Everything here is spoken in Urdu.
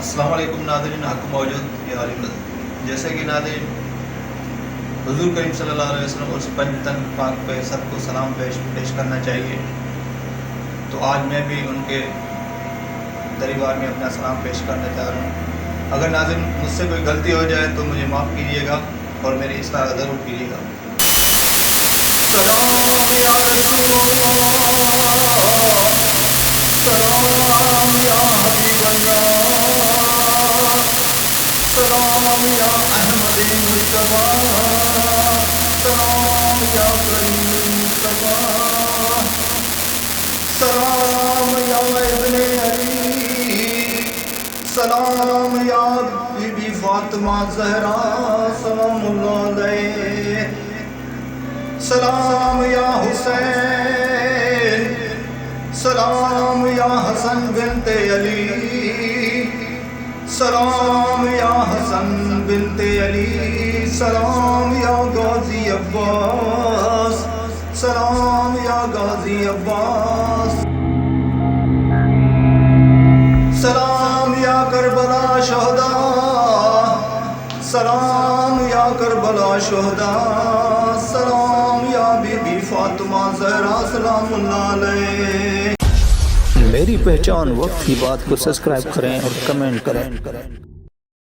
السلام علیکم ناظرین، حق موجود یہ عالم جیسے کہ ناظرین حضور کریم صلی اللہ علیہ وسلم اور پنج تن پاک پہ سب کو سلام پیش کرنا چاہیے. تو آج میں بھی ان کے دربار میں اپنا سلام پیش کرنا چاہ رہا ہوں. اگر ناظرین مجھ سے کوئی غلطی ہو جائے تو مجھے معاف کیجیے گا اور میری اصلاح ضرور کیجیے گا. سلام یا رسول اللہ، سلام یا حبیب اللہ، سلام یا احمد مصطفیٰ، سلام یا کریم مصطفیٰ، سلام یا ابن علی، سلام یا بی بی فاطمہ زہرا سلام اللہ علیہ، سلام یا حسین، سلام یا حسن بنت علی، سلام یا حسن بنت علی، سلام یا غازی عباس، سلام یا غازی عباس، سلام یا کربلا شہداء، سلام یا کربلا شہداء، سلام یا بی بی فاطمہ زہرا سلام اللہ علیہ. میری پہچان وقت کی بات کو سبسکرائب کریں اور کمنٹ کریں.